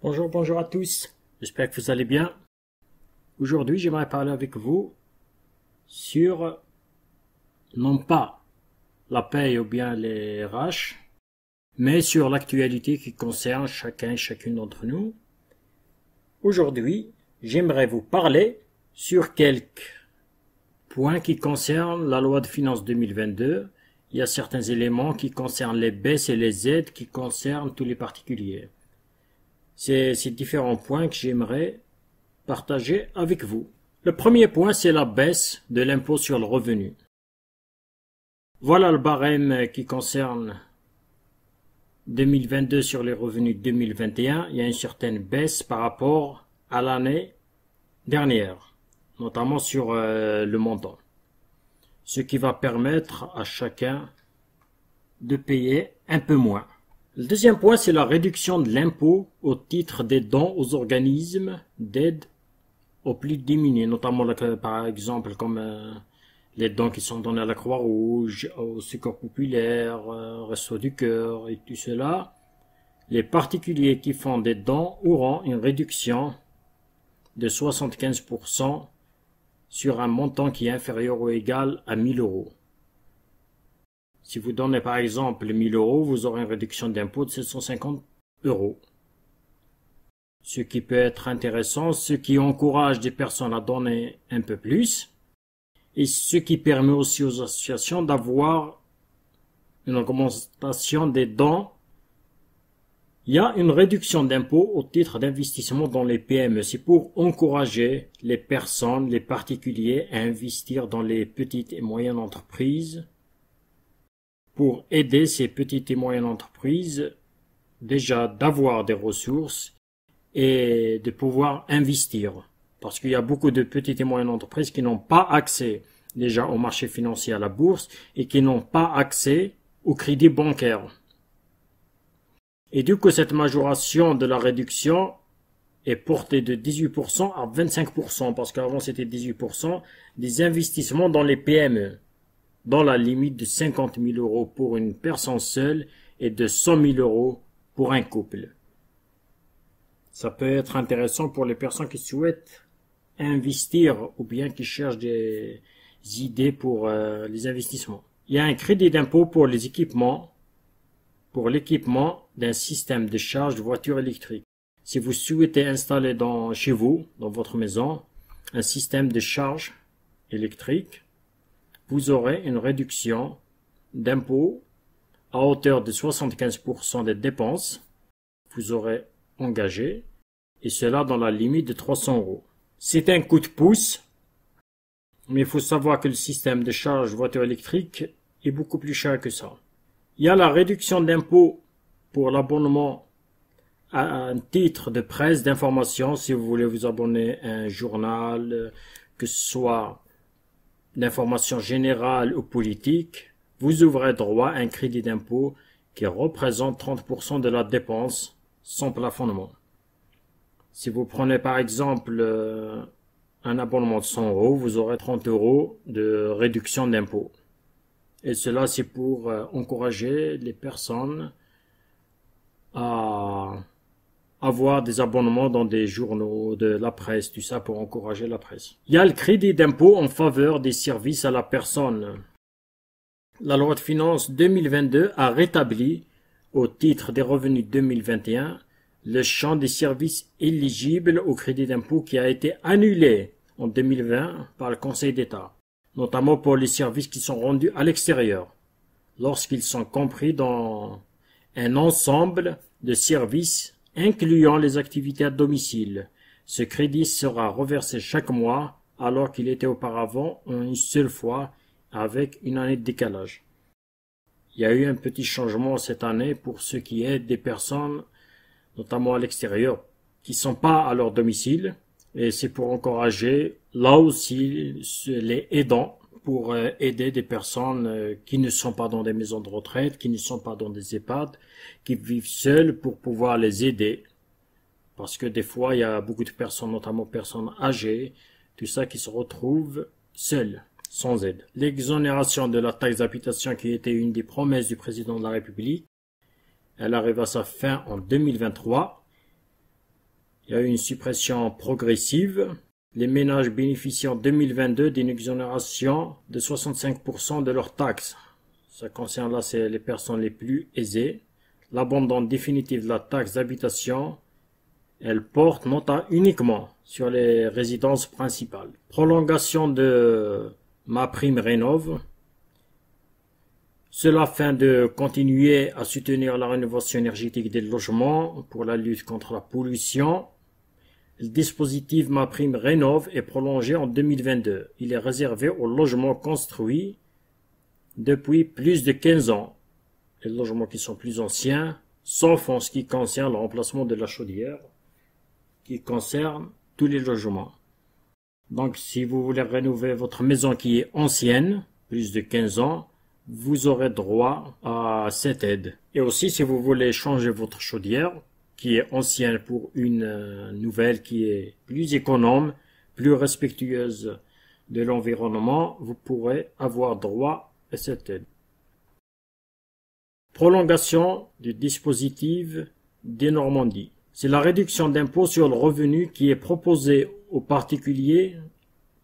Bonjour à tous. J'espère que vous allez bien. Aujourd'hui, j'aimerais parler avec vous sur non pas la paye ou bien les RH, mais sur l'actualité qui concerne chacun et chacune d'entre nous. Aujourd'hui, j'aimerais vous parler sur quelques points qui concernent la loi de finances 2022. Il y a certains éléments qui concernent les baisses et les aides qui concernent tous les particuliers. C'est ces différents points que j'aimerais partager avec vous. Le premier point, c'est la baisse de l'impôt sur le revenu. Voilà le barème qui concerne 2022 sur les revenus 2021. Il y a une certaine baisse par rapport à l'année dernière, notamment sur le montant. Ce qui va permettre à chacun de payer un peu moins. Le deuxième point, c'est la réduction de l'impôt au titre des dons aux organismes d'aide aux plus démunis, notamment par exemple comme les dons qui sont donnés à la Croix-Rouge, au Secours populaire, Resto du Cœur et tout cela. Les particuliers qui font des dons auront une réduction de 75% sur un montant qui est inférieur ou égal à 1000 euros. Si vous donnez par exemple 1000 euros, vous aurez une réduction d'impôt de 750 euros. Ce qui peut être intéressant, ce qui encourage des personnes à donner un peu plus, et ce qui permet aussi aux associations d'avoir une augmentation des dons. Il y a une réduction d'impôt au titre d'investissement dans les PME. C'est pour encourager les personnes, les particuliers à investir dans les petites et moyennes entreprises, pour aider ces petites et moyennes entreprises déjà d'avoir des ressources et de pouvoir investir. Parce qu'il y a beaucoup de petites et moyennes entreprises qui n'ont pas accès déjà au marché financier, à la bourse, et qui n'ont pas accès au crédit bancaire. Et du coup, cette majoration de la réduction est portée de 18% à 25%, parce qu'avant c'était 18%, des investissements dans les PME, dans la limite de 50 000 euros pour une personne seule et de 100 000 euros pour un couple. Ça peut être intéressant pour les personnes qui souhaitent investir ou bien qui cherchent des idées pour les investissements. Il y a un crédit d'impôt pour les équipements, pour l'équipement d'un système de charge de voiture électrique. Si vous souhaitez installer chez vous, dans votre maison, un système de charge électrique, vous aurez une réduction d'impôt à hauteur de 75% des dépenses que vous aurez engagées, et cela dans la limite de 300 euros. C'est un coup de pouce, mais il faut savoir que le système de charge voiture électrique est beaucoup plus cher que ça. Il y a la réduction d'impôt pour l'abonnement à un titre de presse d'information, si vous voulez vous abonner à un journal, que ce soit d'information générale ou politique, vous ouvrez droit à un crédit d'impôt qui représente 30% de la dépense sans plafonnement. Si vous prenez par exemple un abonnement de 100 euros, vous aurez 30 euros de réduction d'impôt. Et cela, c'est pour encourager les personnes à avoir des abonnements dans des journaux, de la presse, tout ça pour encourager la presse. Il y a le crédit d'impôt en faveur des services à la personne. La loi de finances 2022 a rétabli, au titre des revenus 2021, le champ des services éligibles au crédit d'impôt qui a été annulé en 2020 par le Conseil d'État, notamment pour les services qui sont rendus à l'extérieur, lorsqu'ils sont compris dans un ensemble de services incluant les activités à domicile. Ce crédit sera reversé chaque mois alors qu'il était auparavant une seule fois avec une année de décalage. Il y a eu un petit changement cette année pour ce qui est des personnes, notamment à l'extérieur, qui ne sont pas à leur domicile, et c'est pour encourager là aussi les aidants, pour aider des personnes qui ne sont pas dans des maisons de retraite, qui ne sont pas dans des EHPAD, qui vivent seules, pour pouvoir les aider. Parce que des fois, il y a beaucoup de personnes, notamment personnes âgées, tout ça qui se retrouvent seules, sans aide. L'exonération de la taxe d'habitation, qui était une des promesses du président de la République, elle arrive à sa fin en 2023. Il y a eu une suppression progressive. Les ménages bénéficient en 2022 d'une exonération de 65% de leurs taxes. Ça concerne là, c'est les personnes les plus aisées. L'abandon définitif de la taxe d'habitation, elle porte uniquement sur les résidences principales. Prolongation de MaPrimeRénov'. Cela afin de continuer à soutenir la rénovation énergétique des logements pour la lutte contre la pollution. Le dispositif MaPrimeRénov' est prolongé en 2022. Il est réservé aux logements construits depuis plus de 15 ans. Les logements qui sont plus anciens, sauf en ce qui concerne le remplacement de la chaudière, qui concerne tous les logements. Donc, si vous voulez rénover votre maison qui est ancienne, plus de 15 ans, vous aurez droit à cette aide. Et aussi, si vous voulez changer votre chaudière, qui est ancienne pour une nouvelle qui est plus économe, plus respectueuse de l'environnement, vous pourrez avoir droit à cette aide. Prolongation du dispositif des Normandies. C'est la réduction d'impôt sur le revenu qui est proposée aux particuliers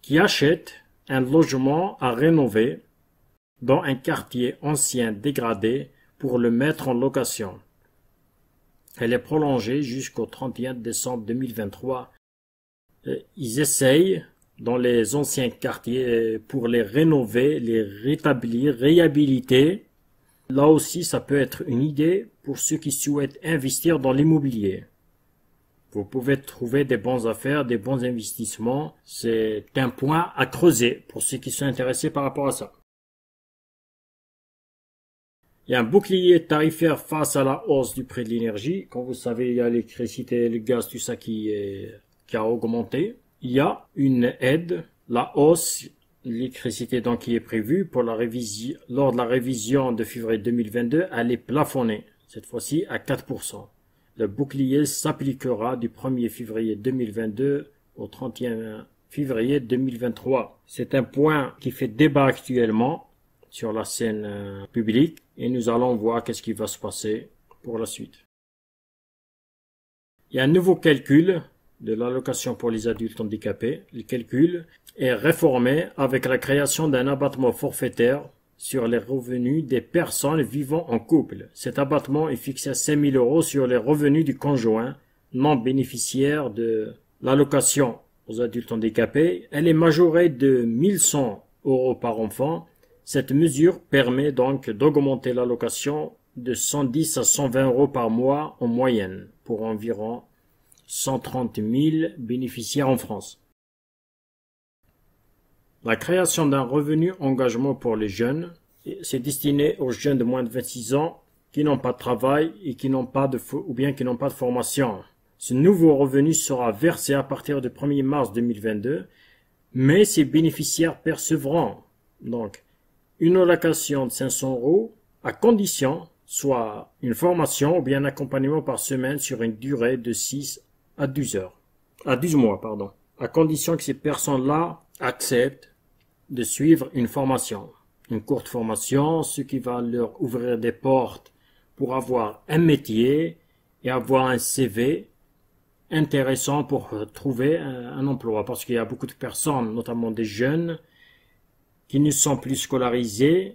qui achètent un logement à rénover dans un quartier ancien dégradé pour le mettre en location. Elle est prolongée jusqu'au 31 décembre 2023. Ils essayent dans les anciens quartiers pour les rénover, les rétablir, réhabiliter. Là aussi, ça peut être une idée pour ceux qui souhaitent investir dans l'immobilier. Vous pouvez trouver des bonnes affaires, des bons investissements. C'est un point à creuser pour ceux qui sont intéressés par rapport à ça. Il y a un bouclier tarifaire face à la hausse du prix de l'énergie. Comme vous savez, il y a l'électricité, le gaz, tout ça qui a augmenté. Il y a une aide, la hausse de l'électricité donc qui est prévue pour la révision, lors de la révision de février 2022, elle est plafonnée, cette fois-ci à 4%. Le bouclier s'appliquera du 1er février 2022 au 31 février 2023. C'est un point qui fait débat actuellement sur la scène publique et nous allons voir qu'est-ce qui va se passer pour la suite. Il y a un nouveau calcul de l'allocation pour les adultes handicapés. Le calcul est réformé avec la création d'un abattement forfaitaire sur les revenus des personnes vivant en couple. Cet abattement est fixé à 5 000 € sur les revenus du conjoint non bénéficiaire de l'allocation aux adultes handicapés. Elle est majorée de 1 100 € par enfant. Cette mesure permet donc d'augmenter l'allocation de 110 à 120 € par mois en moyenne pour environ 130 000 bénéficiaires en France. La création d'un revenu engagement pour les jeunes, c'est destiné aux jeunes de moins de 26 ans qui n'ont pas de travail et qui n'ont pas de formation. Ce nouveau revenu sera versé à partir du 1er mars 2022, mais ces bénéficiaires percevront donc une allocation de 500 € à condition soit une formation ou bien un accompagnement par semaine sur une durée de 6 à 12 mois, à condition que ces personnes-là acceptent de suivre une formation, une courte formation, ce qui va leur ouvrir des portes pour avoir un métier et avoir un CV intéressant pour trouver un emploi, parce qu'il y a beaucoup de personnes, notamment des jeunes, qui ne sont plus scolarisés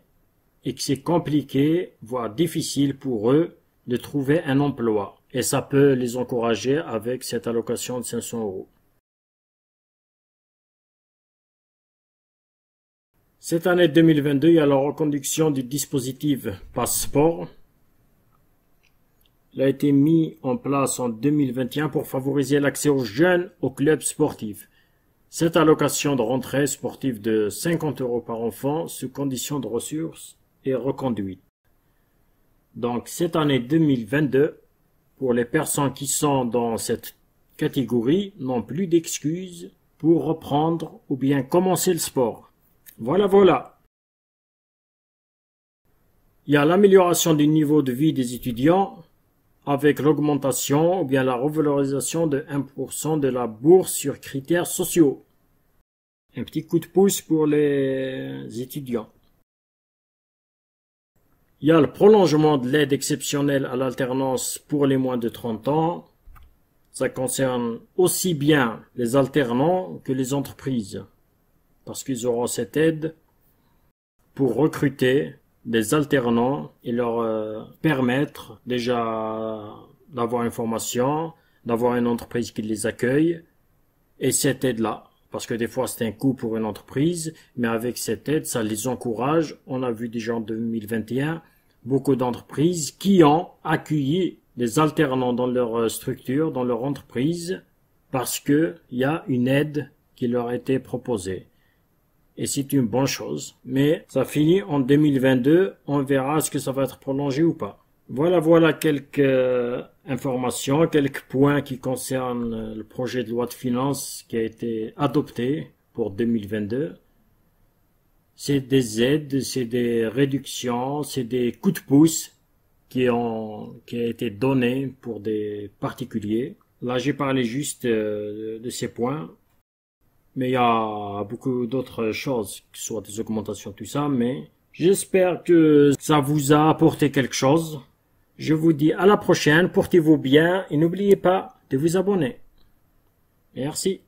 et que c'est compliqué, voire difficile pour eux de trouver un emploi. Et ça peut les encourager avec cette allocation de 500 €. Cette année 2022, il y a la reconduction du dispositif Passeport. Il a été mis en place en 2021 pour favoriser l'accès aux jeunes aux clubs sportifs. Cette allocation de rentrée sportive de 50 € par enfant, sous condition de ressources, est reconduite. Donc, cette année 2022, pour les personnes qui sont dans cette catégorie, n'ont plus d'excuses pour reprendre ou bien commencer le sport. Voilà. Il y a l'amélioration du niveau de vie des étudiants avec l'augmentation ou bien la revalorisation de 1% de la bourse sur critères sociaux. Un petit coup de pouce pour les étudiants. Il y a le prolongement de l'aide exceptionnelle à l'alternance pour les moins de 30 ans. Ça concerne aussi bien les alternants que les entreprises, parce qu'ils auront cette aide pour recruter des alternants et leur permettre déjà d'avoir une formation, d'avoir une entreprise qui les accueille, et cette aide-là. Parce que des fois c'est un coût pour une entreprise, mais avec cette aide, ça les encourage. On a vu déjà en 2021 beaucoup d'entreprises qui ont accueilli des alternants dans leur structure, dans leur entreprise, parce que il y a une aide qui leur a été proposée. Et c'est une bonne chose. Mais ça finit en 2022, on verra est-ce que ça va être prolongé ou pas. Voilà quelques informations, quelques points qui concernent le projet de loi de finances qui a été adopté pour 2022. C'est des aides, c'est des réductions, c'est des coups de pouce qui a été donnés pour des particuliers. Là, j'ai parlé juste de ces points. Mais il y a beaucoup d'autres choses, que ce soit des augmentations, tout ça, mais j'espère que ça vous a apporté quelque chose. Je vous dis à la prochaine, portez-vous bien et n'oubliez pas de vous abonner. Merci.